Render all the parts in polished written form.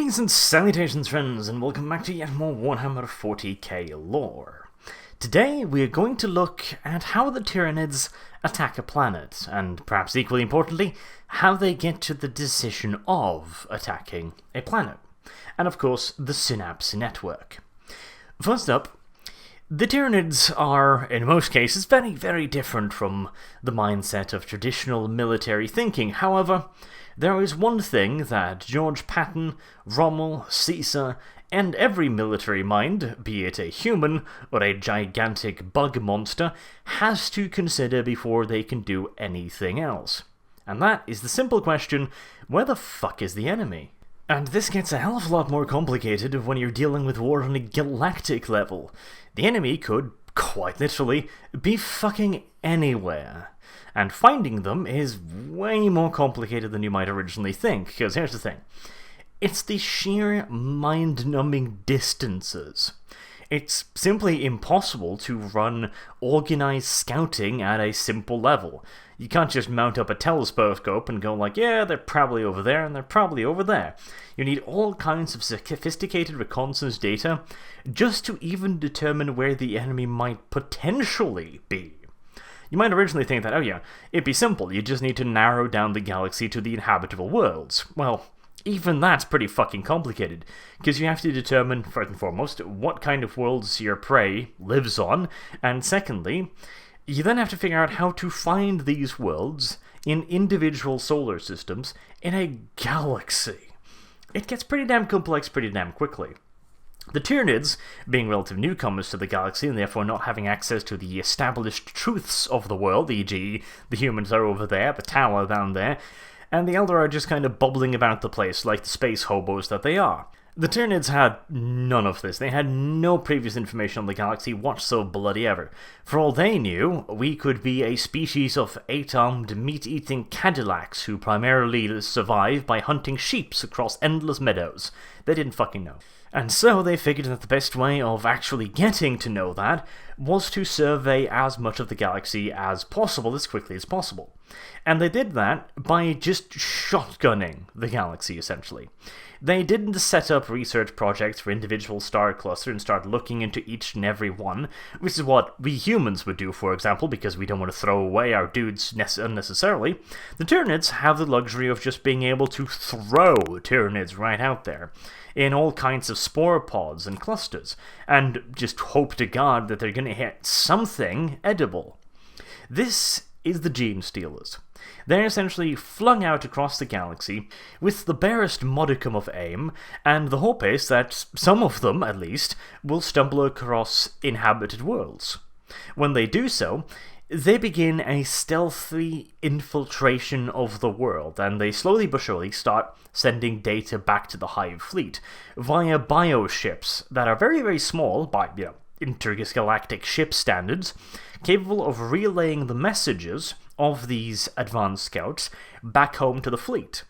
Greetings and salutations, friends, and welcome back to yet more Warhammer 40k lore. Today we are going to look at how the Tyranids attack a planet, and perhaps equally importantly, how they get to the decision of attacking a planet. And of course, the Synapse network. First up, the Tyranids are, in most cases, very, very different from the mindset of traditional military thinking. However, there is one thing that George Patton, Rommel, Caesar, and every military mind, be it a human or a gigantic bug monster, has to consider before they can do anything else. And that is the simple question, where the fuck is the enemy? And this gets a hell of a lot more complicated when you're dealing with war on a galactic level. The enemy could, quite literally, be fucking anywhere. And finding them is way more complicated than you might originally think, because here's the thing. It's the sheer mind-numbing distances. It's simply impossible to run organized scouting at a simple level. You can't just mount up a telescope and go like, yeah, they're probably over there and they're probably over there. You need all kinds of sophisticated reconnaissance data just to even determine where the enemy might potentially be. You might originally think that, oh yeah, it'd be simple, you just need to narrow down the galaxy to the inhabitable worlds. Well, even that's pretty fucking complicated, because you have to determine, first and foremost, what kind of worlds your prey lives on, and secondly, you then have to figure out how to find these worlds in individual solar systems in a galaxy. It gets pretty damn complex pretty damn quickly. The Tyranids, being relative newcomers to the galaxy and therefore not having access to the established truths of the world, e.g. the humans are over there, the tower down there, and the Elder are just kind of bubbling about the place like the space hobos that they are. The Tyranids had none of this. They had no previous information on the galaxy whatsoever. For all they knew, we could be a species of 8-armed, meat-eating Cadillacs who primarily survive by hunting sheeps across endless meadows. They didn't fucking know. And so they figured that the best way of actually getting to know that was to survey as much of the galaxy as possible, as quickly as possible. And they did that by just shotgunning the galaxy, essentially. They didn't set up research projects for individual star clusters and start looking into each and every one, which is what we humans would do, for example, because we don't want to throw away our dudes unnecessarily. The Tyranids have the luxury of just being able to throw Tyranids right out there in all kinds of spore pods and clusters, and just hope to God that they're going to hit something edible. This is the Gene Stealers. They're essentially flung out across the galaxy with the barest modicum of aim, and the hope is that some of them, at least, will stumble across inhabited worlds. When they do so, they begin a stealthy infiltration of the world, and they slowly but surely start sending data back to the Hive fleet via bioships that are very, very small by, intergalactic ship standards, capable of relaying the messages of these advanced scouts back home to the fleet.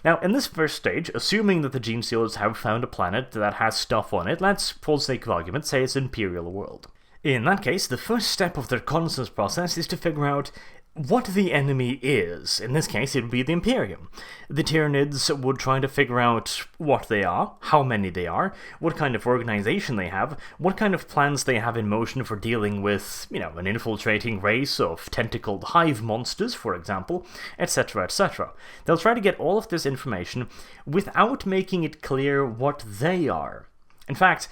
Now, in this first stage, assuming that the Gene Stealers have found a planet that has stuff on it, let's, for the sake of argument, say it's an Imperial world. In that case, the first step of their reconnaissance process is to figure out what the enemy is. In this case, it would be the Imperium. The Tyranids would try to figure out what they are, how many they are, what kind of organization they have, what kind of plans they have in motion for dealing with, an infiltrating race of tentacled hive monsters, for example, etc., etc. They'll try to get all of this information without making it clear what they are. In fact,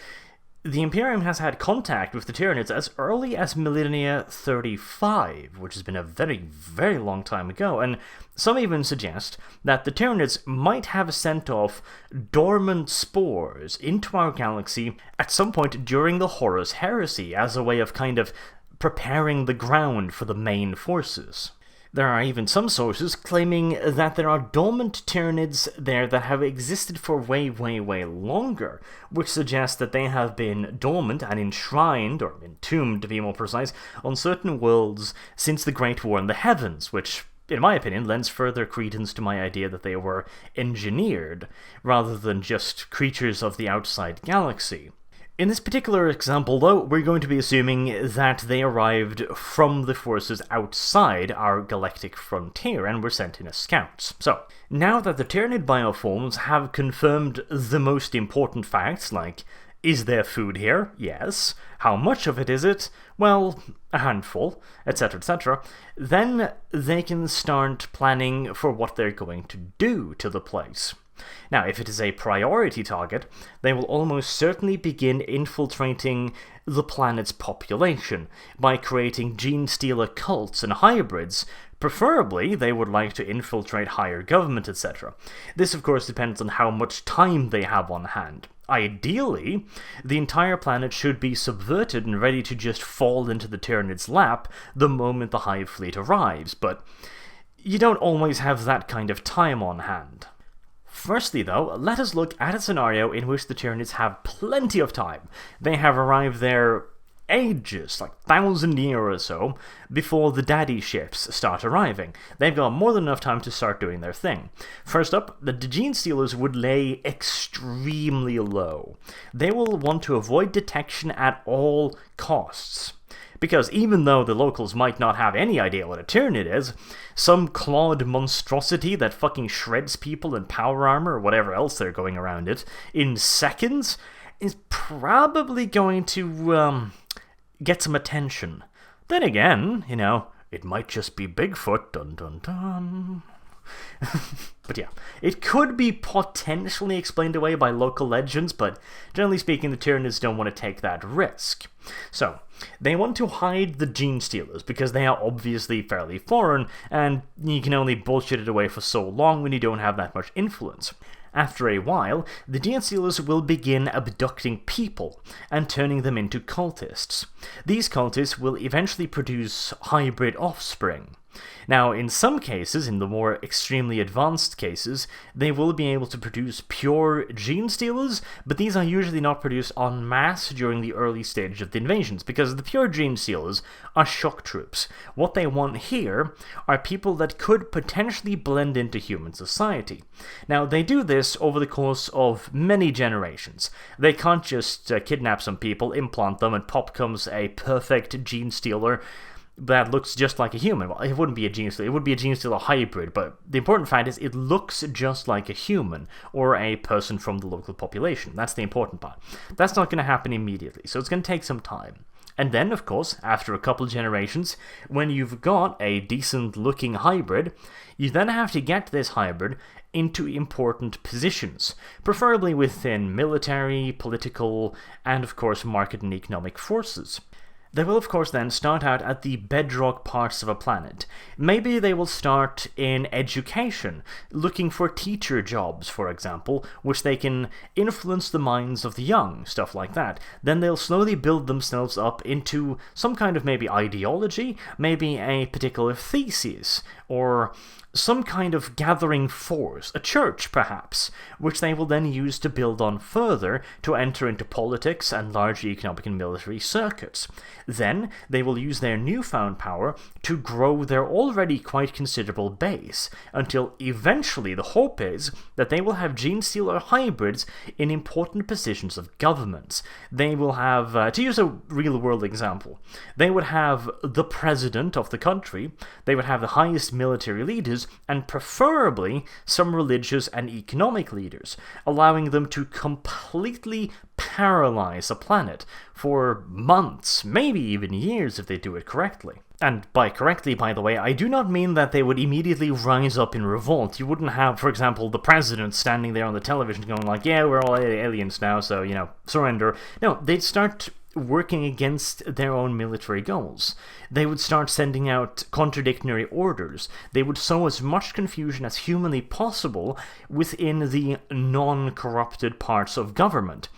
the Imperium has had contact with the Tyranids as early as Millennia 35, which has been a very, very long time ago, and some even suggest that the Tyranids might have sent off dormant spores into our galaxy at some point during the Horus Heresy as a way of kind of preparing the ground for the main forces. There are even some sources claiming that there are dormant Tyranids there that have existed for way, way, way longer, which suggests that they have been dormant and enshrined, or entombed to be more precise, on certain worlds since the Great War in the Heavens, which, in my opinion, lends further credence to my idea that they were engineered, rather than just creatures of the outside galaxy. In this particular example, though, we're going to be assuming that they arrived from the forces outside our galactic frontier and were sent in as scouts. So, now that the Tyranid bioforms have confirmed the most important facts, like, is there food here? Yes. How much of it is it? Well, a handful, etc., etc. Then they can start planning for what they're going to do to the place. Now, if it is a priority target, they will almost certainly begin infiltrating the planet's population by creating gene-stealer cults and hybrids. Preferably, they would like to infiltrate higher government, etc. This, of course, depends on how much time they have on hand. Ideally, the entire planet should be subverted and ready to just fall into the Tyranids' lap the moment the Hive fleet arrives, but you don't always have that kind of time on hand. Firstly, though, let us look at a scenario in which the Tyranids have plenty of time. They have arrived there ages, like 1,000 years or so, before the daddy ships start arriving. They've got more than enough time to start doing their thing. First up, the gene stealers would lay extremely low. They will want to avoid detection at all costs. Because even though the locals might not have any idea what a Tyranid is, some clawed monstrosity that fucking shreds people in power armor or whatever else they're going around it in seconds is probably going to get some attention. Then again, it might just be Bigfoot, dun dun dun. But yeah, it could be potentially explained away by local legends, but generally speaking, the Tyranids don't want to take that risk. So, they want to hide the gene stealers because they are obviously fairly foreign, and you can only bullshit it away for so long when you don't have that much influence. After a while, the gene stealers will begin abducting people and turning them into cultists. These cultists will eventually produce hybrid offspring. Now, in some cases, in the more extremely advanced cases, they will be able to produce pure gene stealers, but these are usually not produced en masse during the early stage of the invasions, because the pure gene stealers are shock troops. What they want here are people that could potentially blend into human society. Now, they do this over the course of many generations. They can't just kidnap some people, implant them, and pop comes a perfect gene stealer that looks just like a human. Well, it wouldn't be a gene stealer, it would be a gene stealer hybrid, but the important fact is it looks just like a human, or a person from the local population. That's the important part. That's not going to happen immediately, so it's going to take some time. And then, of course, after a couple generations, when you've got a decent-looking hybrid, you then have to get this hybrid into important positions, preferably within military, political, and of course market and economic forces. They will of course then start out at the bedrock parts of a planet. Maybe they will start in education, looking for teacher jobs, for example, which they can influence the minds of the young, stuff like that. Then they'll slowly build themselves up into some kind of maybe ideology, maybe a particular thesis, or some kind of gathering force, a church perhaps, which they will then use to build on further to enter into politics and large economic and military circuits. Then they will use their newfound power to grow their already quite considerable base, until eventually the hope is that they will have gene stealer hybrids in important positions of governments. They will have, to use a real world example, they would have the president of the country, they would have the highest military leaders, and preferably some religious and economic leaders, allowing them to completely paralyze a planet for months, maybe even years if they do it correctly. And by correctly, by the way, I do not mean that they would immediately rise up in revolt. You wouldn't have, for example, the president standing there on the television going like, yeah, we're all aliens now, so, surrender. No, they'd start working against their own military goals. They would start sending out contradictory orders. They would sow as much confusion as humanly possible within the non-corrupted parts of government.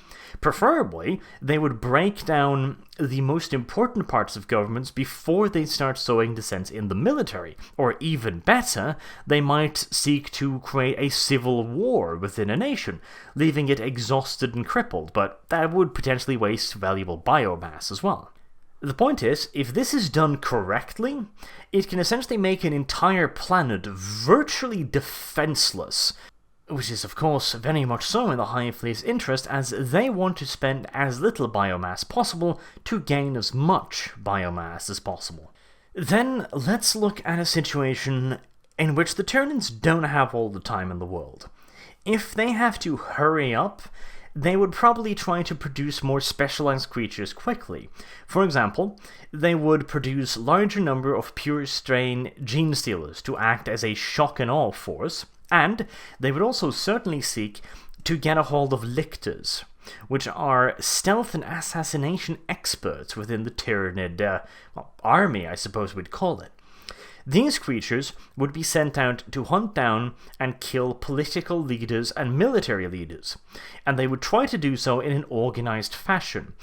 Preferably, they would break down the most important parts of governments before they start sowing dissent in the military. Or even better, they might seek to create a civil war within a nation, leaving it exhausted and crippled, but that would potentially waste valuable biomass as well. The point is, if this is done correctly, it can essentially make an entire planet virtually defenseless. which is of course very much so in the Hive Fleet's interest, as they want to spend as little biomass possible to gain as much biomass as possible. Then let's look at a situation in which the Tyranids don't have all the time in the world. If they have to hurry up, they would probably try to produce more specialized creatures quickly. For example, they would produce larger number of pure strain gene stealers to act as a shock and awe force, and they would also certainly seek to get a hold of lictors, which are stealth and assassination experts within the Tyranid army, I suppose we'd call it. These creatures would be sent out to hunt down and kill political leaders and military leaders, and they would try to do so in an organized fashion.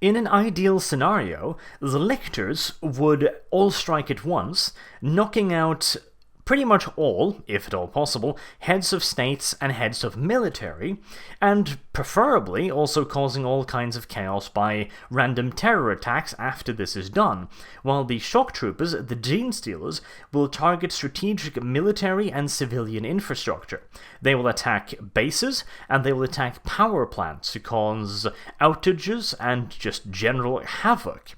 In an ideal scenario, the lictors would all strike at once, knocking out pretty much all, if at all possible, heads of states and heads of military, and preferably also causing all kinds of chaos by random terror attacks after this is done, while the shock troopers, the gene stealers, will target strategic military and civilian infrastructure. They will attack bases, and they will attack power plants to cause outages and just general havoc.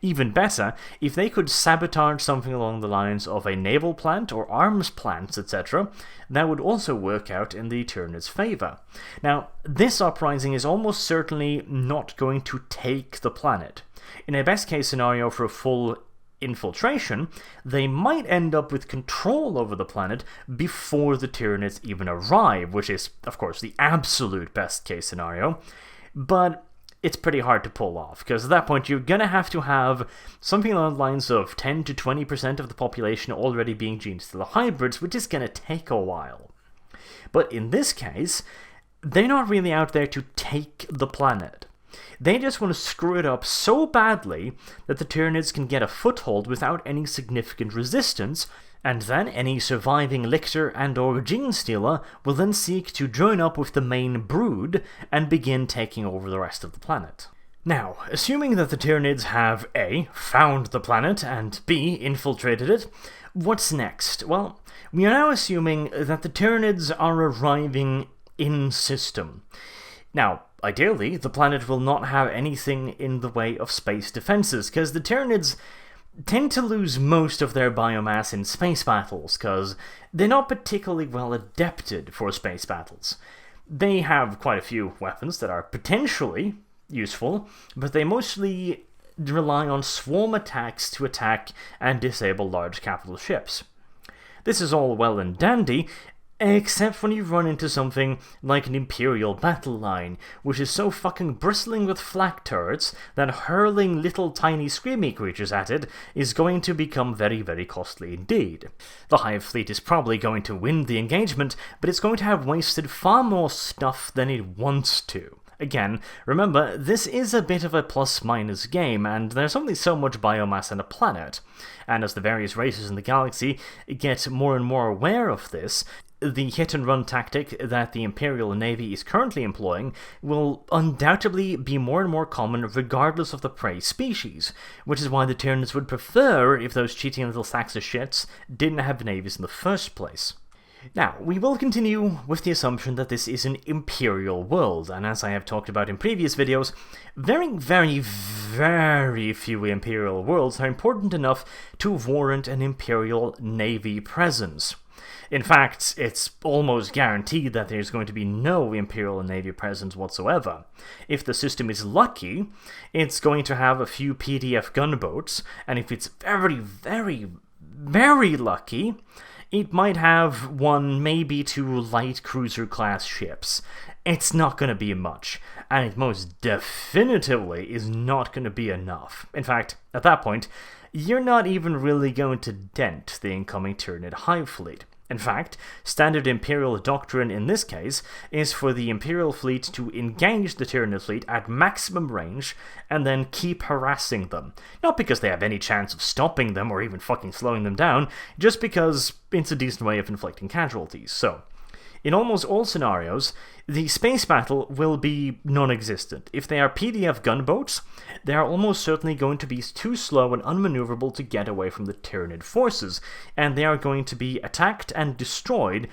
Even better, if they could sabotage something along the lines of a naval plant or arms plants, etc., that would also work out in the Tyranids' favour. Now, this uprising is almost certainly not going to take the planet. In a best-case scenario for a full infiltration, they might end up with control over the planet before the Tyranids even arrive, which is, of course, the absolute best-case scenario, but it's pretty hard to pull off, because at that point you're going to have something along the lines of 10 to 20% of the population already being gene stealer hybrids, which is going to take a while. But in this case, they're not really out there to take the planet. They just want to screw it up so badly that the Tyranids can get a foothold without any significant resistance, and then any surviving lictor and or gene stealer will then seek to join up with the main brood and begin taking over the rest of the planet. Now, assuming that the Tyranids have A, found the planet, and B, infiltrated it, what's next? Well, we are now assuming that the Tyranids are arriving in system. Now, ideally, the planet will not have anything in the way of space defenses, because the Tyranids tend to lose most of their biomass in space battles, because they're not particularly well adapted for space battles. They have quite a few weapons that are potentially useful, but they mostly rely on swarm attacks to attack and disable large capital ships. This is all well and dandy, except when you run into something like an Imperial battle line, which is so fucking bristling with flak turrets that hurling little tiny screamy creatures at it is going to become very, very costly indeed. The Hive Fleet is probably going to win the engagement, but it's going to have wasted far more stuff than it wants to. Again, remember, this is a bit of a plus-minus game, and there's only so much biomass on a planet. And as the various races in the galaxy get more and more aware of this, the hit-and-run tactic that the Imperial Navy is currently employing will undoubtedly be more and more common regardless of the prey species, which is why the Tyranids would prefer if those cheating little sacks of shits didn't have navies in the first place. Now, we will continue with the assumption that this is an Imperial world, and as I have talked about in previous videos, very, very, very few Imperial worlds are important enough to warrant an Imperial Navy presence. In fact, it's almost guaranteed that there's going to be no Imperial Navy presence whatsoever. If the system is lucky, it's going to have a few PDF gunboats, and if it's very, very, very lucky, it might have one, maybe two light cruiser-class ships. It's not going to be much, and it most definitively is not going to be enough. In fact, at that point, you're not even really going to dent the incoming Tyranid Hive Fleet. In fact, standard Imperial doctrine in this case is for the Imperial fleet to engage the Tyranid fleet at maximum range and then keep harassing them. Not because they have any chance of stopping them or even fucking slowing them down, just because it's a decent way of inflicting casualties. So, in almost all scenarios, the space battle will be non-existent. If they are PDF gunboats, they are almost certainly going to be too slow and unmaneuverable to get away from the Tyranid forces, and they are going to be attacked and destroyed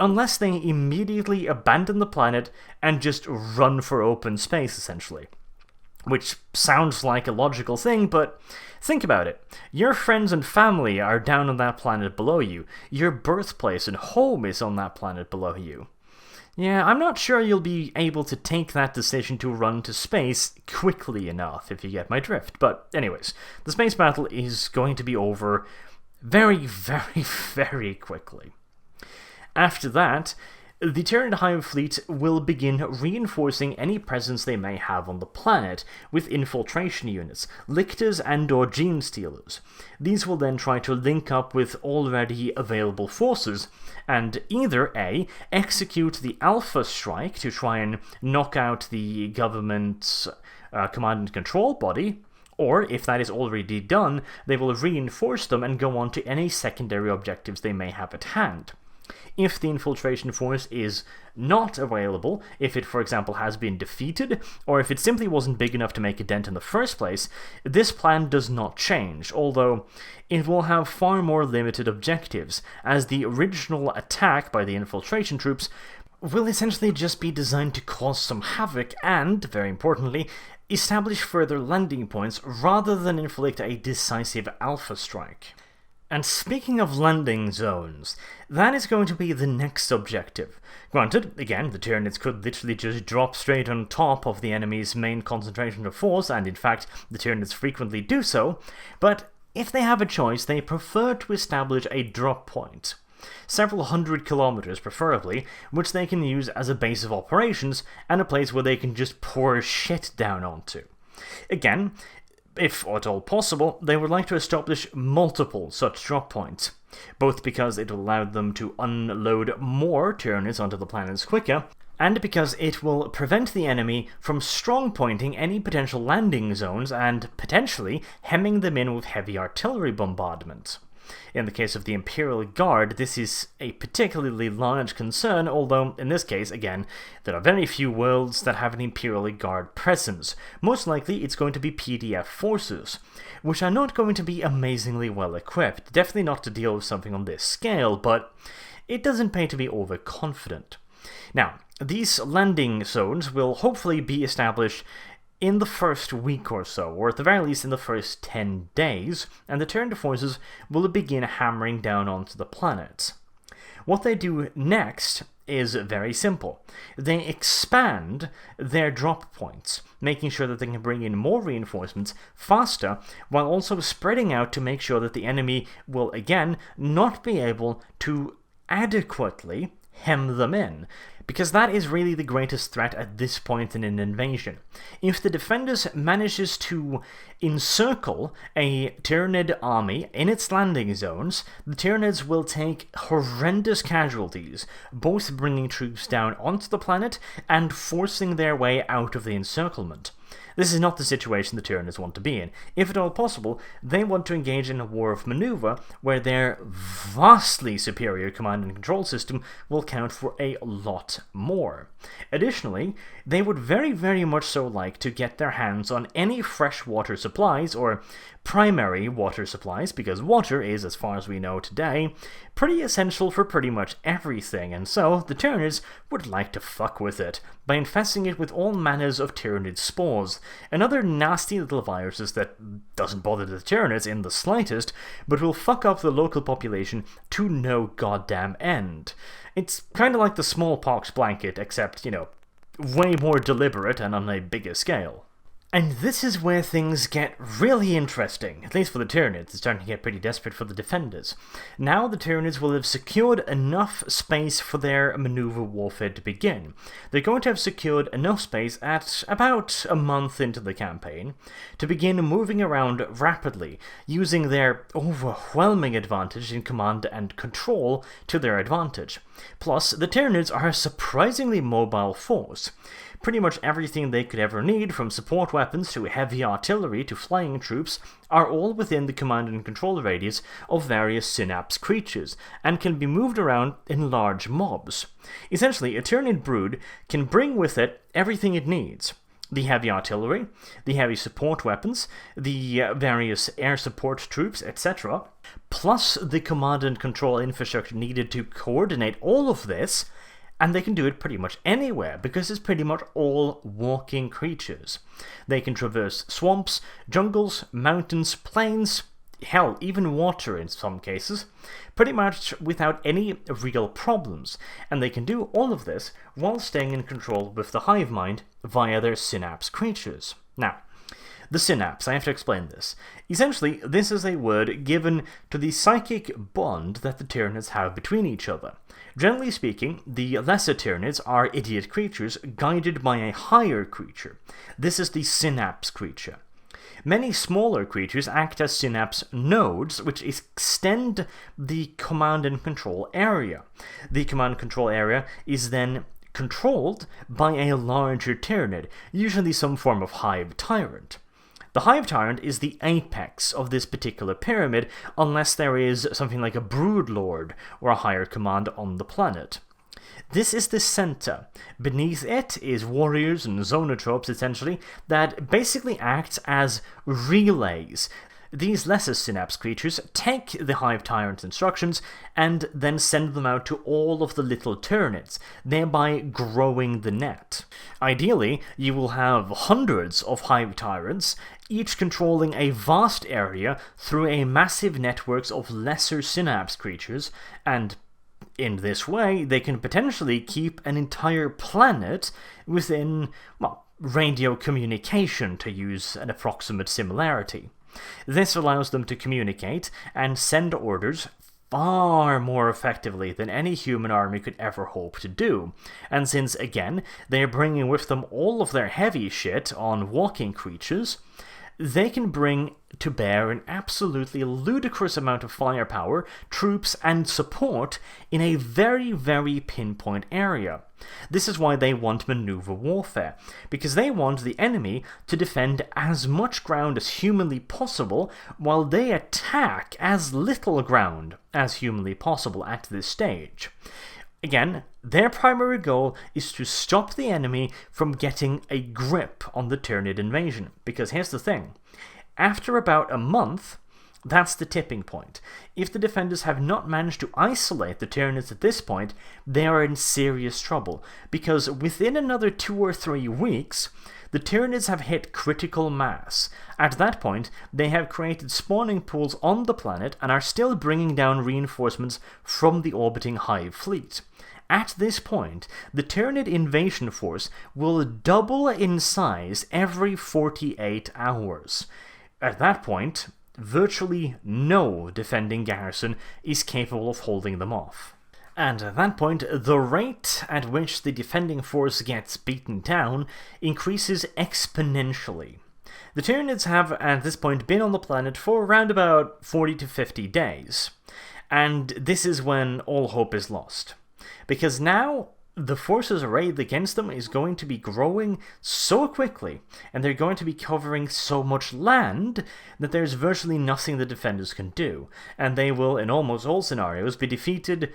unless they immediately abandon the planet and just run for open space, essentially. Which sounds like a logical thing, but think about it. Your friends and family are down on that planet below you. Your birthplace and home is on that planet below you. Yeah, I'm not sure you'll be able to take that decision to run to space quickly enough, if you get my drift. But anyways, the space battle is going to be over very, very, very quickly. After that, the Tyranid Hive fleet will begin reinforcing any presence they may have on the planet with infiltration units, lictors and or gene stealers. These will then try to link up with already available forces and either A, execute the Alpha Strike to try and knock out the government's command and control body, or, if that is already done, they will reinforce them and go on to any secondary objectives they may have at hand. If the infiltration force is not available, if it, for example, has been defeated, or if it simply wasn't big enough to make a dent in the first place, this plan does not change, although it will have far more limited objectives, as the original attack by the infiltration troops will essentially just be designed to cause some havoc and, very importantly, establish further landing points rather than inflict a decisive alpha strike. And speaking of landing zones, that is going to be the next objective. Granted, again, the Tyranids could literally just drop straight on top of the enemy's main concentration of force, and in fact, the Tyranids frequently do so, but if they have a choice, they prefer to establish a drop point. Several hundred kilometers, preferably, which they can use as a base of operations, and a place where they can just pour shit down onto. Again, if at all possible, they would like to establish multiple such drop points, both because it will allow them to unload more Tyranids onto the planets quicker, and because it will prevent the enemy from strong-pointing any potential landing zones and potentially hemming them in with heavy artillery bombardment. In the case of the Imperial Guard, this is a particularly large concern, although in this case, again, there are very few worlds that have an Imperial Guard presence. Most likely it's going to be PDF forces, which are not going to be amazingly well equipped. Definitely not to deal with something on this scale, but it doesn't pay to be overconfident. Now, these landing zones will hopefully be established in the first week or so, or at the very least in the first 10 days, and the Tyranid forces will begin hammering down onto the planets. What they do next is very simple. They expand their drop points, making sure that they can bring in more reinforcements faster, while also spreading out to make sure that the enemy will again not be able to adequately hem them in, because that is really the greatest threat at this point in an invasion. If the defenders manages to encircle a Tyranid army in its landing zones, the Tyranids will take horrendous casualties, both bringing troops down onto the planet and forcing their way out of the encirclement. This is not the situation the Tyranids want to be in. If at all possible, they want to engage in a war of maneuver where their vastly superior command and control system will count for a lot more. Additionally, they would very, very much so like to get their hands on any fresh water supplies, or primary water supplies, because water is, as far as we know today, pretty essential for pretty much everything, and so the Tyranids would like to fuck with it by infesting it with all manners of Tyranid spores, and other nasty little viruses that doesn't bother the Tyranids in the slightest, but will fuck up the local population to no goddamn end. It's kind of like the smallpox blanket, except, way more deliberate and on a bigger scale. And this is where things get really interesting, at least for the Tyranids. It's starting to get pretty desperate for the defenders. Now the Tyranids will have secured enough space for their maneuver warfare to begin. They're going to have secured enough space at about a month into the campaign to begin moving around rapidly, using their overwhelming advantage in command and control to their advantage. Plus, the Tyranids are a surprisingly mobile force. Pretty much everything they could ever need, from support weapons to heavy artillery to flying troops, are all within the command and control radius of various synapse creatures, and can be moved around in large mobs. Essentially, a Tyranid brood can bring with it everything it needs. the heavy artillery, the heavy support weapons, the various air support troops, etc., plus the command and control infrastructure needed to coordinate all of this, and they can do it pretty much anywhere, because it's pretty much all walking creatures. They can traverse swamps, jungles, mountains, plains, hell, even water in some cases, pretty much without any real problems, and they can do all of this while staying in control with the hive mind via their synapse creatures. Now, the synapse, I have to explain this. Essentially, this is a word given to the psychic bond that the Tyranids have between each other. Generally speaking, the lesser Tyranids are idiot creatures guided by a higher creature. This is the synapse creature. Many smaller creatures act as synapse nodes, which extend the command and control area. The command and control area is then controlled by a larger Tyranid, usually some form of hive tyrant. The hive tyrant is the apex of this particular pyramid, unless there is something like a brood lord or a higher command on the planet. This is the center. Beneath it is warriors and zonotropes, essentially, that basically act as relays. These lesser synapse creatures take the hive tyrant's instructions and then send them out to all of the little Tyranids, thereby growing the net. Ideally, you will have hundreds of hive tyrants, each controlling a vast area through a massive networks of lesser synapse creatures, and in this way, they can potentially keep an entire planet within, well, radio communication, to use an approximate similarity. This allows them to communicate and send orders far more effectively than any human army could ever hope to do. And since, again, they are bringing with them all of their heavy shit on walking creatures, they can bring to bear an absolutely ludicrous amount of firepower, troops, and support in a very, very pinpoint area. This is why they want maneuver warfare, because they want the enemy to defend as much ground as humanly possible, while they attack as little ground as humanly possible at this stage. Again, their primary goal is to stop the enemy from getting a grip on the Tyranid invasion, because here's the thing. After about a month, that's the tipping point. If the defenders have not managed to isolate the Tyranids at this point, they are in serious trouble, because within another 2 or 3 weeks, the Tyranids have hit critical mass. At that point, they have created spawning pools on the planet and are still bringing down reinforcements from the orbiting hive fleet. At this point, the Tyranid invasion force will double in size every 48 hours. At that point, virtually no defending garrison is capable of holding them off. And at that point, the rate at which the defending force gets beaten down increases exponentially. The Tyranids have, at this point, been on the planet for around about 40 to 50 days. And this is when all hope is lost. Because now, the forces arrayed against them is going to be growing so quickly, and they're going to be covering so much land, that there's virtually nothing the defenders can do, and they will, in almost all scenarios, be defeated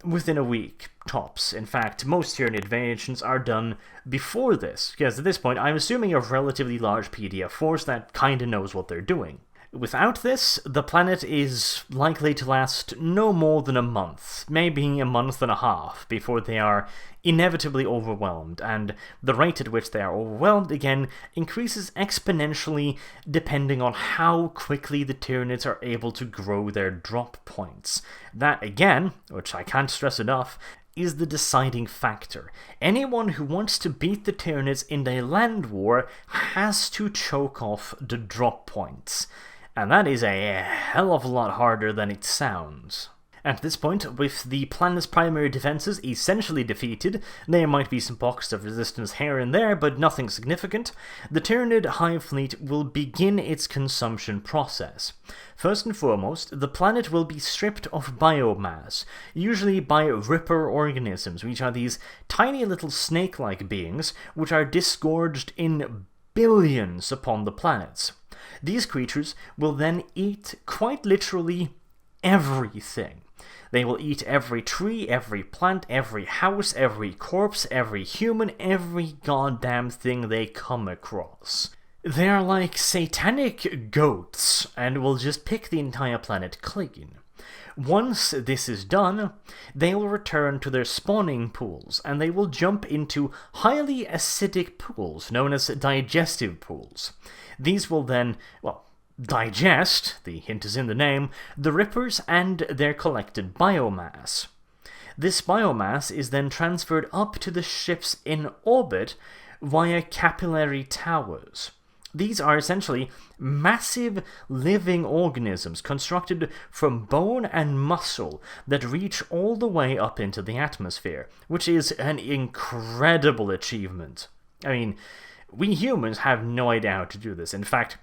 within a week, tops. In fact, most Tyranid invasions are done before this, because at this point I'm assuming a relatively large PDF force that kinda knows what they're doing. Without this, the planet is likely to last no more than a month, maybe a month and a half, before they are inevitably overwhelmed, and the rate at which they are overwhelmed, again, increases exponentially depending on how quickly the Tyranids are able to grow their drop points. That, again, which I can't stress enough, is the deciding factor. Anyone who wants to beat the Tyranids in a land war has to choke off the drop points. And that is a hell of a lot harder than it sounds. At this point, with the planet's primary defenses essentially defeated, there might be some pockets of resistance here and there, but nothing significant, the Tyranid hive fleet will begin its consumption process. First and foremost, the planet will be stripped of biomass, usually by ripper organisms, which are these tiny little snake-like beings which are disgorged in billions upon the planets. These creatures will then eat, quite literally, everything. They will eat every tree, every plant, every house, every corpse, every human, every goddamn thing they come across. They are like satanic goats and will just pick the entire planet clean. Once this is done, they will return to their spawning pools, and they will jump into highly acidic pools known as digestive pools. These will then, digest, the hint is in the name, the rippers and their collected biomass. This biomass is then transferred up to the ships in orbit via capillary towers. These are essentially massive living organisms constructed from bone and muscle that reach all the way up into the atmosphere, which is an incredible achievement. I mean, we humans have no idea how to do this. In fact,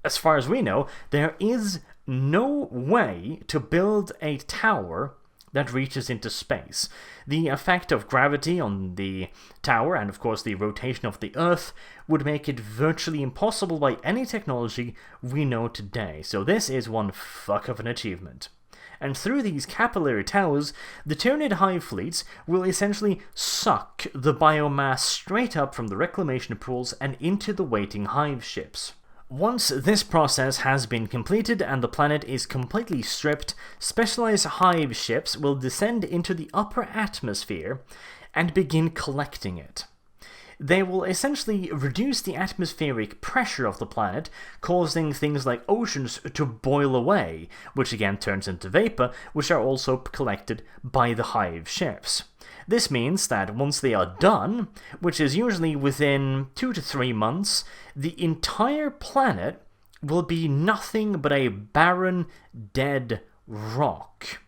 as far as we know, there is no way to build a tower that reaches into space. The effect of gravity on the tower, and of course the rotation of the Earth, would make it virtually impossible by any technology we know today, so this is one fuck of an achievement. And through these capillary towers, the Tyranid hive fleets will essentially suck the biomass straight up from the reclamation pools and into the waiting hive ships. Once this process has been completed and the planet is completely stripped, specialized hive ships will descend into the upper atmosphere and begin collecting it. They will essentially reduce the atmospheric pressure of the planet, causing things like oceans to boil away, which again turns into vapor, which are also collected by the hive ships. This means that once they are done, which is usually within 2 to 3 months, the entire planet will be nothing but a barren, dead rock.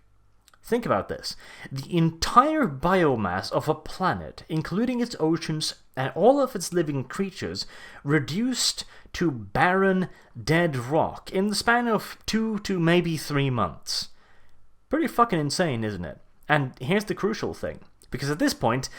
Think about this. The entire biomass of a planet, including its oceans and all of its living creatures, reduced to barren, dead rock in the span of 2 to maybe 3 months. Pretty fucking insane, isn't it? And here's the crucial thing. Because at this point,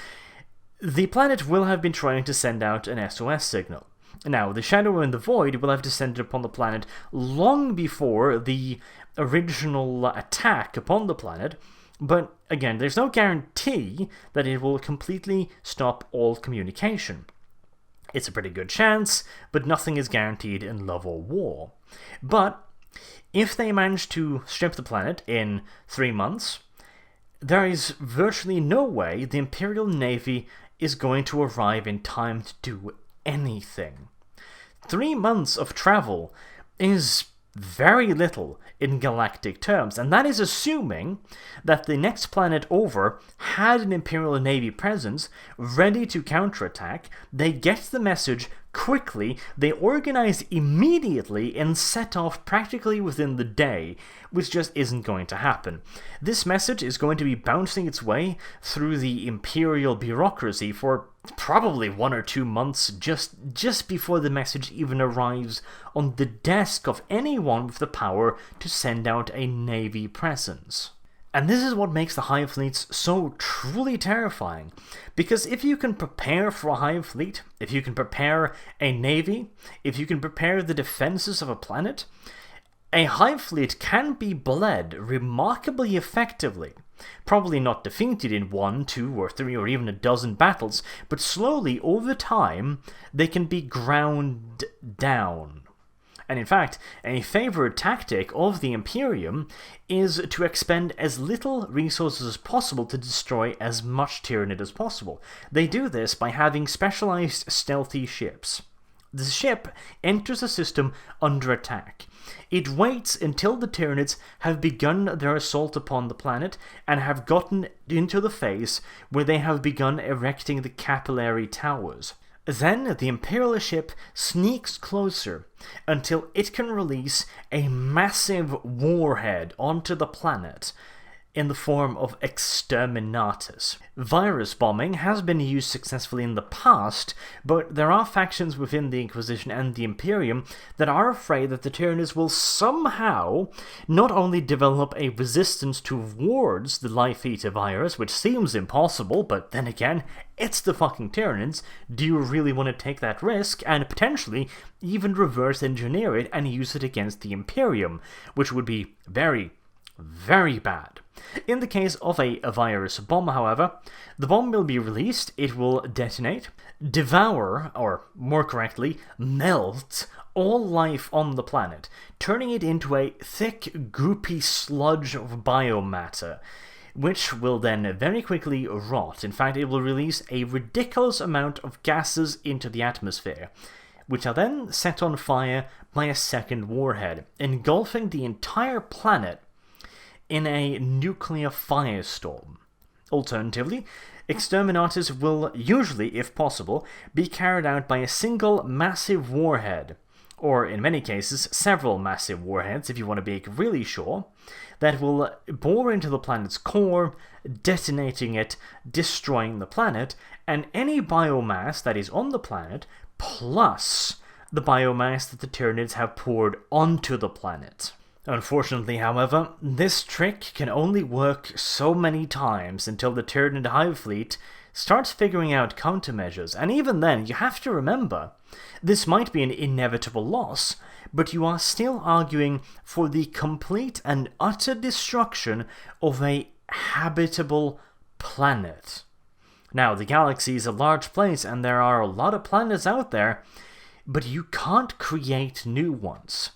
the planet will have been trying to send out an SOS signal. Now, the Shadow and the Void will have descended upon the planet long before the original attack upon the planet, but again, there's no guarantee that it will completely stop all communication. It's a pretty good chance, but nothing is guaranteed in love or war. But if they manage to strip the planet in 3 months, there is virtually no way the Imperial Navy is going to arrive in time to do anything. 3 months of travel is very little in galactic terms, and that is assuming that the next planet over had an Imperial Navy presence ready to counterattack. They get the message quickly, they organize immediately, and set off practically within the day, which just isn't going to happen. This message is going to be bouncing its way through the Imperial bureaucracy for probably 1 or 2 months just before the message even arrives on the desk of anyone with the power to send out a Navy presence. And this is what makes the Hive fleets so truly terrifying, because if you can prepare for a Hive fleet, if you can prepare a navy, if you can prepare the defenses of a planet, a Hive fleet can be bled remarkably effectively. Probably not defeated in 1, 2, or 3, or even a dozen battles, but slowly, over time, they can be ground down. And in fact, a favourite tactic of the Imperium is to expend as little resources as possible to destroy as much Tyranid as possible. They do this by having specialised stealthy ships. The ship enters the system under attack. It waits until the Tyranids have begun their assault upon the planet and have gotten into the phase where they have begun erecting the capillary towers. Then the Imperial ship sneaks closer until it can release a massive warhead onto the planet in the form of exterminatus. Virus bombing has been used successfully in the past, but there are factions within the Inquisition and the Imperium that are afraid that the Tyranids will somehow not only develop a resistance towards the Life Eater virus, which seems impossible, but then again, it's the fucking Tyranids. Do you really want to take that risk and potentially even reverse engineer it and use it against the Imperium, which would be very, Very bad. In the case of a virus bomb, however, the bomb will be released, it will detonate, devour, or more correctly, melt all life on the planet, turning it into a thick, goopy sludge of biomatter, which will then very quickly rot. In fact, it will release a ridiculous amount of gases into the atmosphere, which are then set on fire by a second warhead, engulfing the entire planet in a nuclear firestorm. Alternatively, exterminators will usually, if possible, be carried out by a single massive warhead, or in many cases several massive warheads if you want to be really sure, that will bore into the planet's core, detonating it, destroying the planet, and any biomass that is on the planet, plus the biomass that the Tyranids have poured onto the planet. Unfortunately, however, this trick can only work so many times until the Tyranid hive fleet starts figuring out countermeasures, and even then, you have to remember, this might be an inevitable loss, but you are still arguing for the complete and utter destruction of a habitable planet. Now, the galaxy is a large place, and there are a lot of planets out there, but you can't create new ones.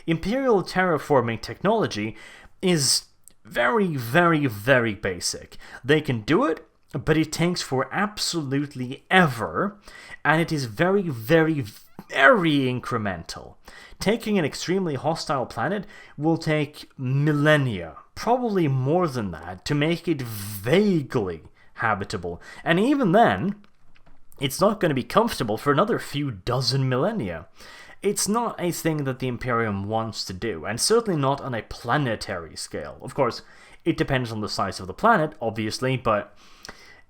Imperial terraforming technology is very, very, very basic. They can do it, but it takes for absolutely ever, and it is very, very, very incremental. Taking an extremely hostile planet will take millennia, probably more than that, to make it vaguely habitable. And even then, it's not going to be comfortable for another few dozen millennia. It's not a thing that the Imperium wants to do, and certainly not on a planetary scale. Of course, it depends on the size of the planet, obviously, but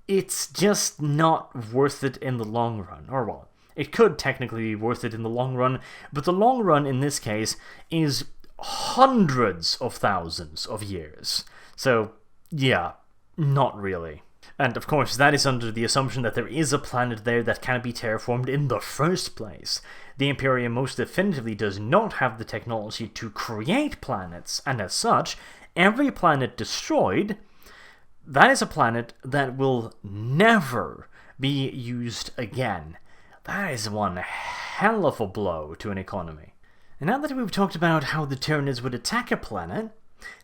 it's just not worth it in the long run. Or, well, it could technically be worth it in the long run, but the long run in this case is hundreds of thousands of years. So, yeah, not really. And of course, that is under the assumption that there is a planet there that can be terraformed in the first place. The Imperium most definitively does not have the technology to create planets, and as such, every planet destroyed, that is a planet that will never be used again. That is one hell of a blow to an economy. And now that we've talked about how the Tyranids would attack a planet,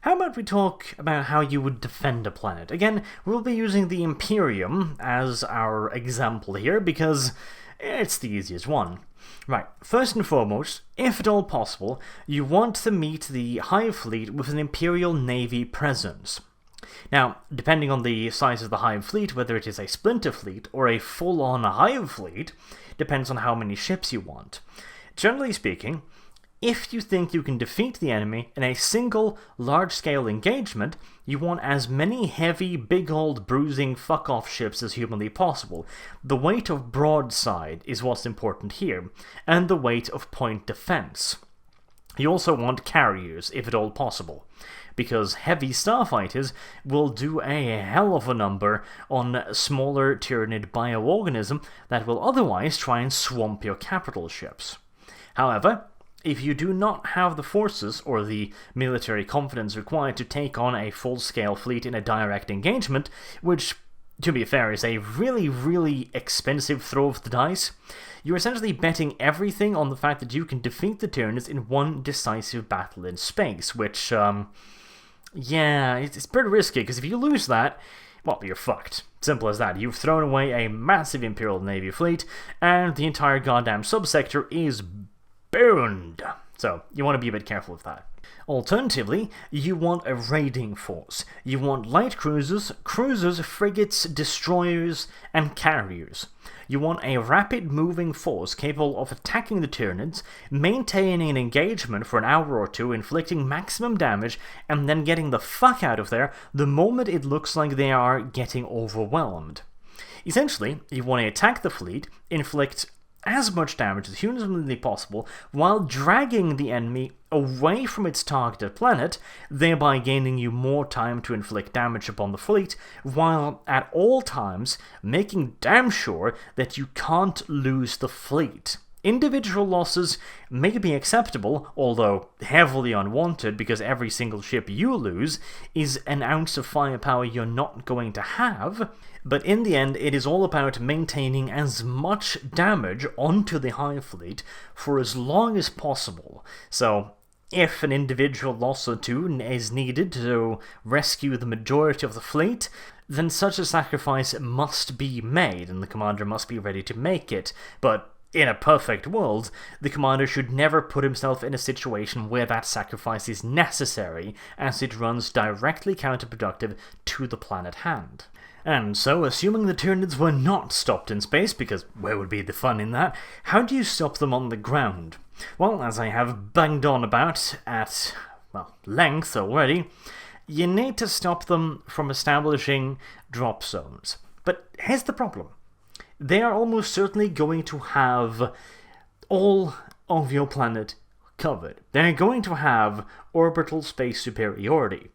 how about we talk about how you would defend a planet? Again, we'll be using the Imperium as our example here, because it's the easiest one. Right, first and foremost, if at all possible, you want to meet the Hive Fleet with an Imperial Navy presence. Now, depending on the size of the Hive Fleet, whether it is a splinter fleet or a full-on Hive Fleet, depends on how many ships you want. Generally speaking, if you think you can defeat the enemy in a single, large-scale engagement, you want as many heavy, big old bruising fuck-off ships as humanly possible. The weight of broadside is what's important here, and the weight of point defense. You also want carriers, if at all possible, because heavy starfighters will do a hell of a number on smaller Tyranid bioorganism that will otherwise try and swamp your capital ships. However, if you do not have the forces or the military confidence required to take on a full-scale fleet in a direct engagement, which, to be fair, is a really, really expensive throw of the dice, you're essentially betting everything on the fact that you can defeat the Tyranids in one decisive battle in space, which, yeah, it's pretty risky, because if you lose that, well, you're fucked. Simple as that. You've thrown away a massive Imperial Navy fleet, and the entire goddamn subsector is burned. So, you want to be a bit careful of that. Alternatively, you want a raiding force. You want light cruisers, frigates, destroyers, and carriers. You want a rapid-moving force capable of attacking the Tyranids, maintaining an engagement for an hour or two, inflicting maximum damage, and then getting the fuck out of there the moment it looks like they are getting overwhelmed. Essentially, you want to attack the fleet, inflict as much damage as humanly possible, while dragging the enemy away from its targeted planet, thereby gaining you more time to inflict damage upon the fleet, while at all times making damn sure that you can't lose the fleet. Individual losses may be acceptable, although heavily unwanted, because every single ship you lose is an ounce of firepower you're not going to have, but in the end it is all about maintaining as much damage onto the Hive Fleet for as long as possible. So if an individual loss or two is needed to rescue the majority of the fleet, then such a sacrifice must be made, and the commander must be ready to make it. But in a perfect world, the commander should never put himself in a situation where that sacrifice is necessary, as it runs directly counterproductive to the plan at hand. And so, assuming the Tyranids were not stopped in space, because where would be the fun in that, how do you stop them on the ground? Well, as I have banged on about at, length already, you need to stop them from establishing drop zones. But here's the problem. They are almost certainly going to have all of your planet covered. They're going to have orbital space superiority.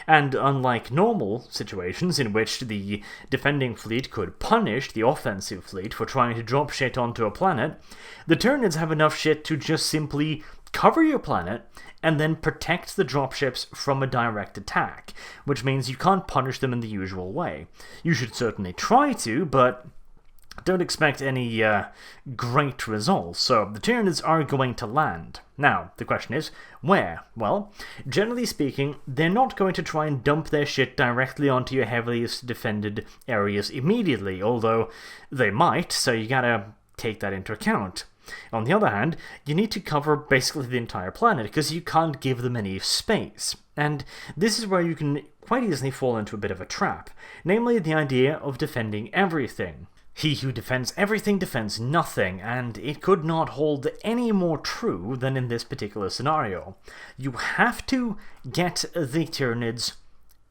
And unlike normal situations in which the defending fleet could punish the offensive fleet for trying to drop shit onto a planet, the Tyranids have enough shit to just simply cover your planet and then protect the dropships from a direct attack, which means you can't punish them in the usual way. You should certainly try to, but don't expect any great results, so the Tyranids are going to land. Now, the question is, where? Well, generally speaking, they're not going to try and dump their shit directly onto your heaviest defended areas immediately, although they might, so you gotta take that into account. On the other hand, you need to cover basically the entire planet, because you can't give them any space. And this is where you can quite easily fall into a bit of a trap, namely the idea of defending everything. He who defends everything defends nothing, and it could not hold any more true than in this particular scenario. You have to get the Tyranids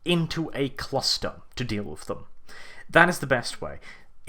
into a cluster to deal with them. That is the best way.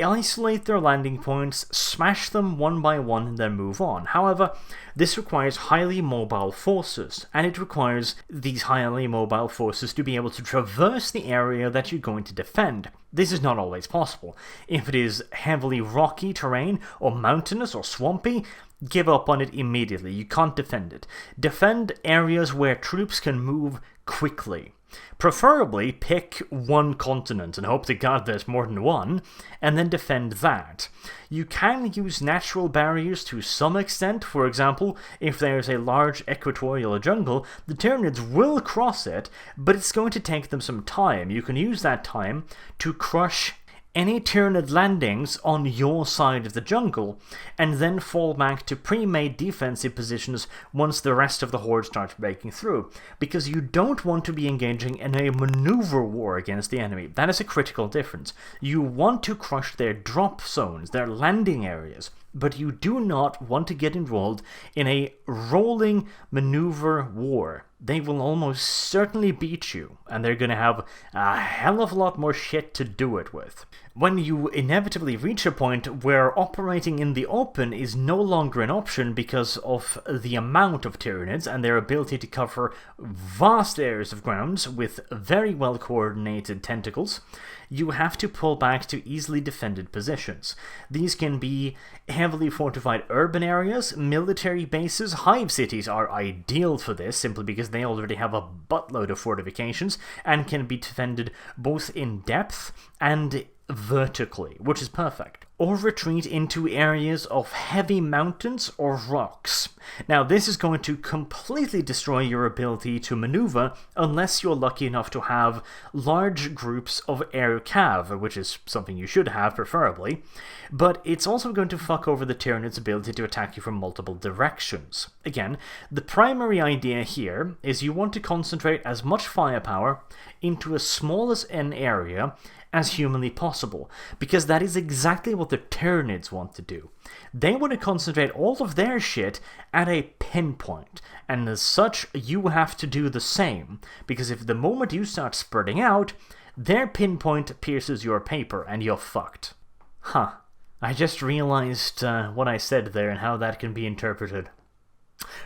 Isolate their landing points, smash them one by one, and then move on. However, this requires highly mobile forces, and it requires these highly mobile forces to be able to traverse the area that you're going to defend. This is not always possible. If it is heavily rocky terrain, or mountainous, or swampy, give up on it immediately. You can't defend it. Defend areas where troops can move quickly. Preferably pick one continent and hope to God there's more than one, and then defend that. You can use natural barriers to some extent. For example, if there's a large equatorial jungle, the Tyranids will cross it, but it's going to take them some time. You can use that time to crush any Tyranid landings on your side of the jungle, and then fall back to pre-made defensive positions once the rest of the horde starts breaking through, because you don't want to be engaging in a maneuver war against the enemy. That is a critical difference. You want to crush their drop zones, their landing areas, but you do not want to get involved in a rolling maneuver war. They will almost certainly beat you, and they're going to have a hell of a lot more shit to do it with. When you inevitably reach a point where operating in the open is no longer an option because of the amount of Tyranids and their ability to cover vast areas of grounds with very well coordinated tentacles, you have to pull back to easily defended positions. These can be heavily fortified urban areas, military bases. Hive cities are ideal for this simply because they already have a buttload of fortifications and can be defended both in depth and vertically, which is perfect. Or retreat into areas of heavy mountains or rocks. Now, this is going to completely destroy your ability to maneuver unless you're lucky enough to have large groups of air cav, which is something you should have preferably, but it's also going to fuck over the Tyranids' ability to attack you from multiple directions. Again, the primary idea here is you want to concentrate as much firepower into as small as an area as humanly possible, because that is exactly what the Tyranids want to do. They want to concentrate all of their shit at a pinpoint, and as such, you have to do the same, because if the moment you start spreading out, their pinpoint pierces your paper, and you're fucked. Huh. I just realized what I said there and how that can be interpreted.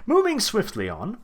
Moving swiftly on,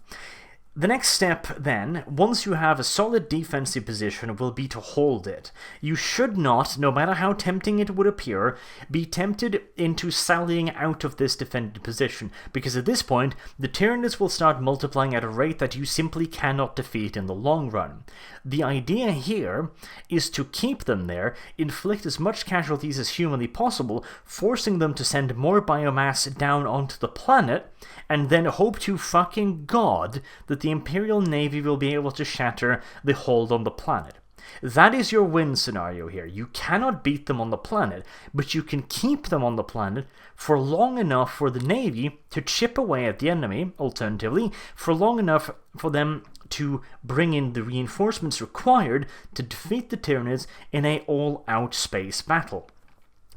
The next step, then, once you have a solid defensive position, will be to hold it. You should not, no matter how tempting it would appear, be tempted into sallying out of this defended position, because at this point, the Tyranids will start multiplying at a rate that you simply cannot defeat in the long run. The idea here is to keep them there, inflict as much casualties as humanly possible, forcing them to send more biomass down onto the planet, and then hope to fucking God that the Imperial Navy will be able to shatter the hold on the planet. That is your win scenario here. You cannot beat them on the planet, but you can keep them on the planet for long enough for the Navy to chip away at the enemy, alternatively, for long enough for them to bring in the reinforcements required to defeat the Tyranids in an all-out space battle.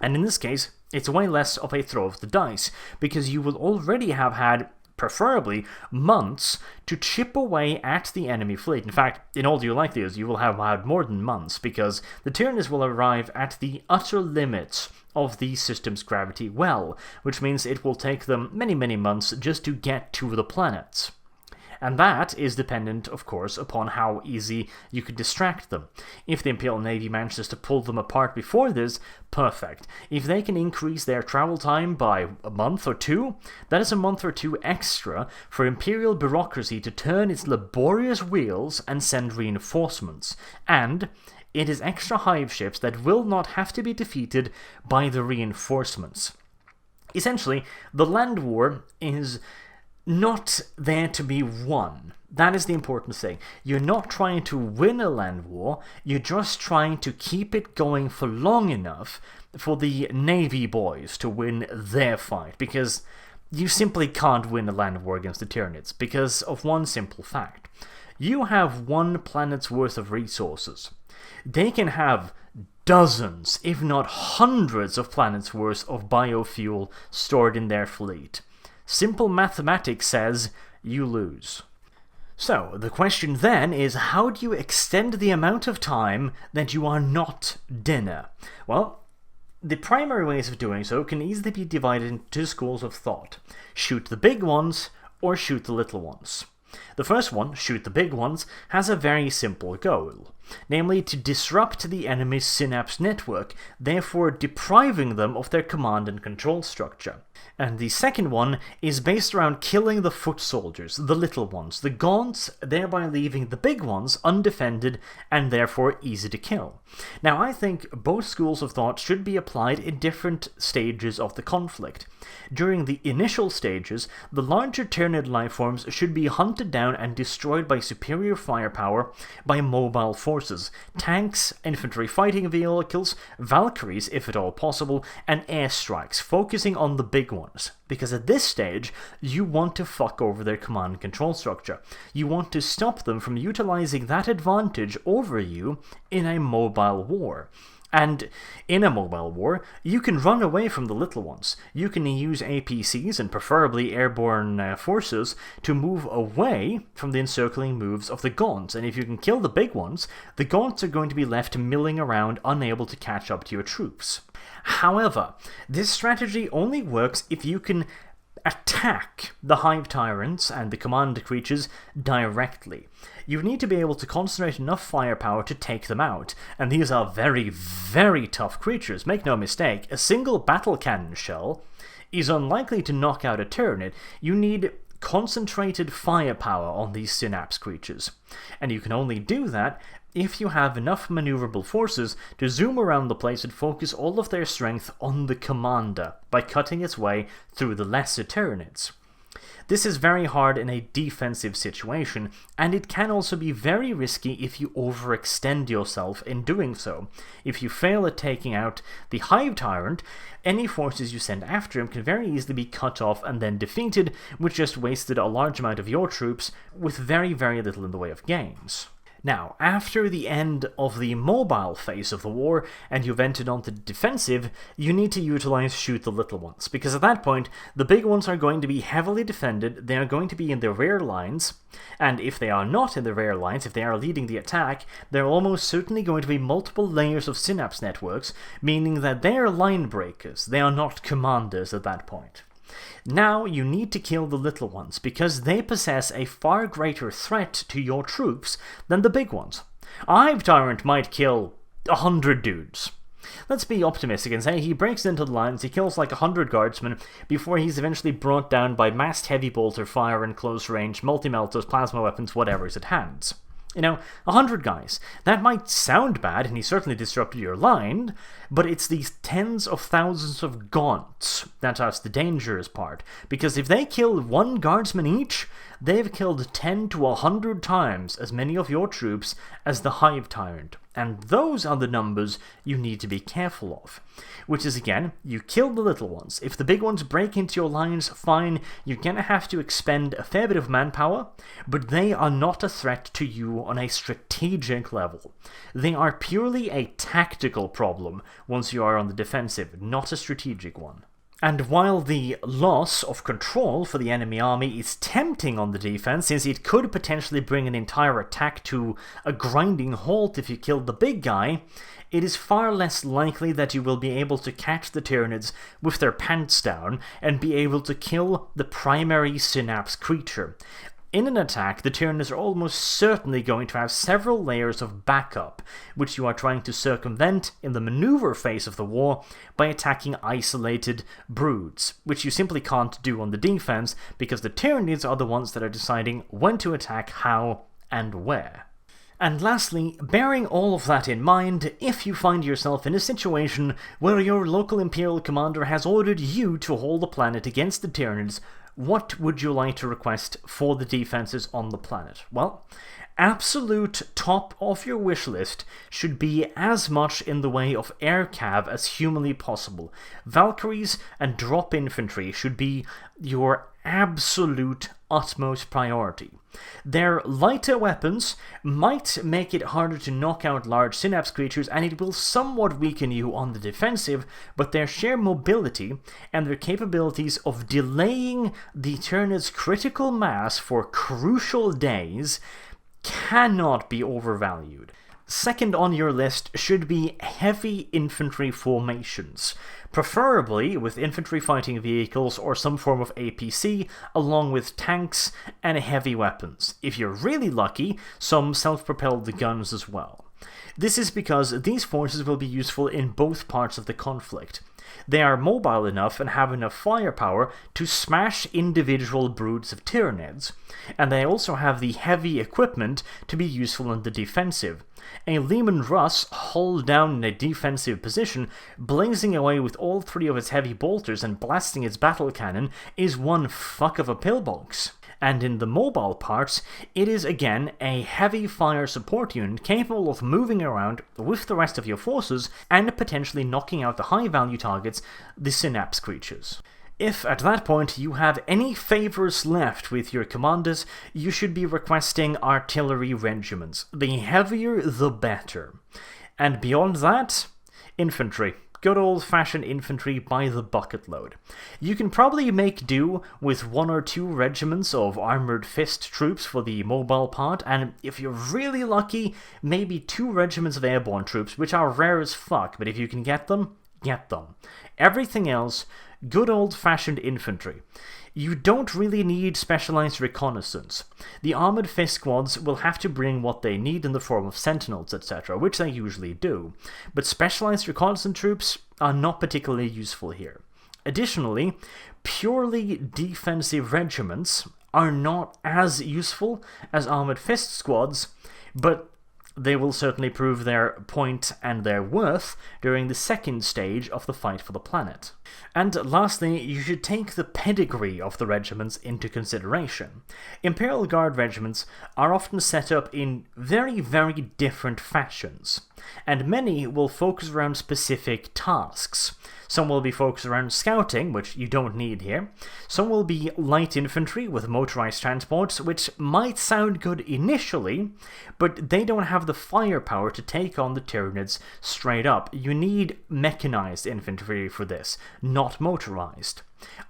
And in this case, it's way less of a throw of the dice, because you will already have had, preferably, months to chip away at the enemy fleet. In fact, in all due likelihood, you will have had more than months, because the Tyranids will arrive at the utter limits of the system's gravity well, which means it will take them many, many months just to get to the planets. And that is dependent, of course, upon how easy you can distract them. If the Imperial Navy manages to pull them apart before this, perfect. If they can increase their travel time by a month or two, that is a month or two extra for Imperial bureaucracy to turn its laborious wheels and send reinforcements. And it is extra hive ships that will not have to be defeated by the reinforcements. Essentially, the land war is not there to be won. That is the important thing. You're not trying to win a land war, you're just trying to keep it going for long enough for the Navy boys to win their fight, because you simply can't win a land war against the Tyranids, because of one simple fact. You have one planet's worth of resources. They can have dozens, if not hundreds of planets' worth of biofuel stored in their fleet. Simple mathematics says you lose. So, the question then is, how do you extend the amount of time that you are not dinner? Well, the primary ways of doing so can easily be divided into two schools of thought. Shoot the big ones, or shoot the little ones. The first one, shoot the big ones, has a very simple goal, namely to disrupt the enemy's synapse network, therefore depriving them of their command and control structure. And the second one is based around killing the foot soldiers, the little ones, the gaunts, thereby leaving the big ones undefended and therefore easy to kill. Now, I think both schools of thought should be applied in different stages of the conflict. During the initial stages, the larger Tyranid lifeforms should be hunted down and destroyed by superior firepower by mobile forces, tanks, infantry fighting vehicles, Valkyries if at all possible, and airstrikes, focusing on the big ones. Because at this stage, you want to fuck over their command and control structure. You want to stop them from utilizing that advantage over you in a mobile war. And in a mobile war, you can run away from the little ones. You can use APCs and preferably airborne forces to move away from the encircling moves of the gaunts. And if you can kill the big ones, the gaunts are going to be left milling around, unable to catch up to your troops. However, this strategy only works if you can attack the hive tyrants and the command creatures directly. You need to be able to concentrate enough firepower to take them out, and these are very, very tough creatures. Make no mistake, a single battle cannon shell is unlikely to knock out a Tyranid. You need concentrated firepower on these synapse creatures, and you can only do that if you have enough maneuverable forces to zoom around the place and focus all of their strength on the commander by cutting its way through the lesser Tyranids. This is very hard in a defensive situation, and it can also be very risky if you overextend yourself in doing so. If you fail at taking out the Hive Tyrant, any forces you send after him can very easily be cut off and then defeated, which just wasted a large amount of your troops with very, very little in the way of gains. Now, after the end of the mobile phase of the war, and you've entered onto the defensive, you need to utilize shoot the little ones, because at that point, the big ones are going to be heavily defended, they are going to be in the rear lines, and if they are not in the rear lines, if they are leading the attack, there are almost certainly going to be multiple layers of synapse networks, meaning that they are line breakers, they are not commanders at that point. Now you need to kill the little ones, because they possess a far greater threat to your troops than the big ones. A Hive Tyrant might kill 100 dudes. Let's be optimistic and say he breaks into the lines, he kills like 100 guardsmen before he's eventually brought down by massed heavy bolter fire and close range, multi-melters, plasma weapons, whatever is at hand. 100 guys. That might sound bad, and he certainly disrupted your line, but it's these tens of thousands of gaunts that's the dangerous part. Because if they kill one guardsman each, they've killed 10 to 100 times as many of your troops as the Hive Tyrant. And those are the numbers you need to be careful of. Which is, again, you kill the little ones. If the big ones break into your lines, fine, you're gonna have to expend a fair bit of manpower, but they are not a threat to you on a strategic level. They are purely a tactical problem once you are on the defensive, not a strategic one. And while the loss of control for the enemy army is tempting on the defense, since it could potentially bring an entire attack to a grinding halt if you killed the big guy, it is far less likely that you will be able to catch the Tyranids with their pants down and be able to kill the primary synapse creature. In an attack, the Tyranids are almost certainly going to have several layers of backup, which you are trying to circumvent in the maneuver phase of the war by attacking isolated broods, which you simply can't do on the defense because the Tyranids are the ones that are deciding when to attack, how, and where. And lastly, bearing all of that in mind, if you find yourself in a situation where your local Imperial commander has ordered you to hold the planet against the Tyranids, what would you like to request for the defenses on the planet? Well, absolute top of your wish list should be as much in the way of air cav as humanly possible. Valkyries and drop infantry should be your absolute utmost priority. Their lighter weapons might make it harder to knock out large synapse creatures, and it will somewhat weaken you on the defensive, but their sheer mobility and their capabilities of delaying the Tyranids' critical mass for crucial days cannot be overvalued. Second on your list should be heavy infantry formations, preferably with infantry fighting vehicles or some form of APC, along with tanks and heavy weapons. If you're really lucky, some self-propelled guns as well. This is because these forces will be useful in both parts of the conflict. They are mobile enough and have enough firepower to smash individual broods of Tyranids, and they also have the heavy equipment to be useful in the defensive. A Lehman Russ hull down in a defensive position, blazing away with all three of its heavy bolters and blasting its battle cannon, is one fuck of a pillbox. And in the mobile parts, it is again a heavy fire support unit capable of moving around with the rest of your forces and potentially knocking out the high value targets, the synapse creatures. If at that point you have any favors left with your commanders, you should be requesting artillery regiments. The heavier the better. And beyond that, infantry. Good old-fashioned infantry by the bucket load. You can probably make do with 1 or 2 regiments of armored fist troops for the mobile part, and if you're really lucky, maybe 2 regiments of airborne troops, which are rare as fuck, but if you can get them, get them. Everything else, good old-fashioned infantry. You don't really need specialized reconnaissance. The armored fist squads will have to bring what they need in the form of sentinels, etc., which they usually do, but specialized reconnaissance troops are not particularly useful here. Additionally, purely defensive regiments are not as useful as armored fist squads, but they will certainly prove their point and their worth during the second stage of the fight for the planet. And lastly, you should take the pedigree of the regiments into consideration. Imperial Guard regiments are often set up in very, very different fashions, and many will focus around specific tasks. Some will be focused around scouting, which you don't need here. Some will be light infantry with motorized transports, which might sound good initially, but they don't have the firepower to take on the Tyranids straight up. You need mechanized infantry for this, not motorized.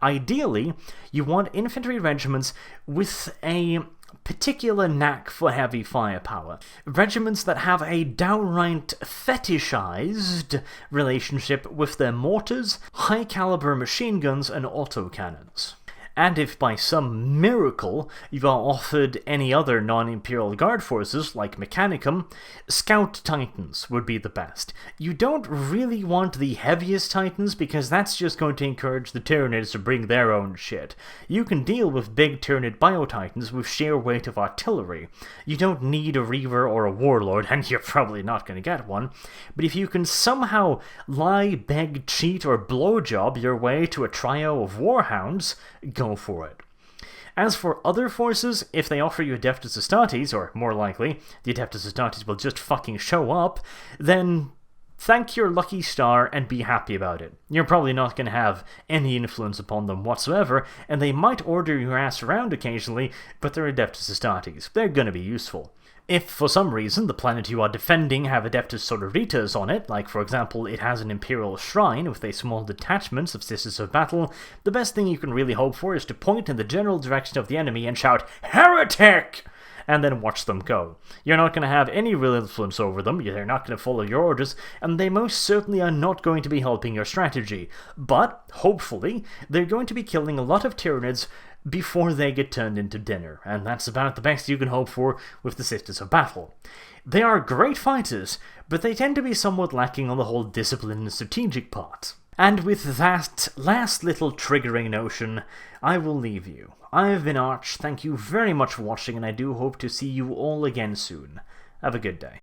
Ideally, you want infantry regiments with a particular knack for heavy firepower. Regiments that have a downright fetishized relationship with their mortars, high-caliber machine guns, and autocannons. And if by some miracle you are offered any other non-Imperial Guard forces, like Mechanicum, Scout Titans would be the best. You don't really want the heaviest Titans, because that's just going to encourage the Tyranids to bring their own shit. You can deal with big Tyranid Bio-Titans with sheer weight of artillery. You don't need a Reaver or a Warlord, and you're probably not going to get one. But if you can somehow lie, beg, cheat, or blowjob your way to a trio of Warhounds, go for it. As for other forces, if they offer you Adeptus Astartes, or more likely, the Adeptus Astartes will just fucking show up, then thank your lucky star and be happy about it. You're probably not going to have any influence upon them whatsoever, and they might order your ass around occasionally, but they're Adeptus Astartes. They're going to be useful. If, for some reason, the planet you are defending have Adeptus Sororitas on it, like for example it has an Imperial Shrine with a small detachments of Sisters of Battle, the best thing you can really hope for is to point in the general direction of the enemy and shout, "Heretic!" and then watch them go. You're not going to have any real influence over them, they're not going to follow your orders, and they most certainly are not going to be helping your strategy. But, hopefully, they're going to be killing a lot of Tyranids before they get turned into dinner, and that's about the best you can hope for with the Sisters of Battle. They are great fighters, but they tend to be somewhat lacking on the whole discipline and strategic part. And with that last little triggering notion, I will leave you. I have been Arch, thank you very much for watching, and I do hope to see you all again soon. Have a good day.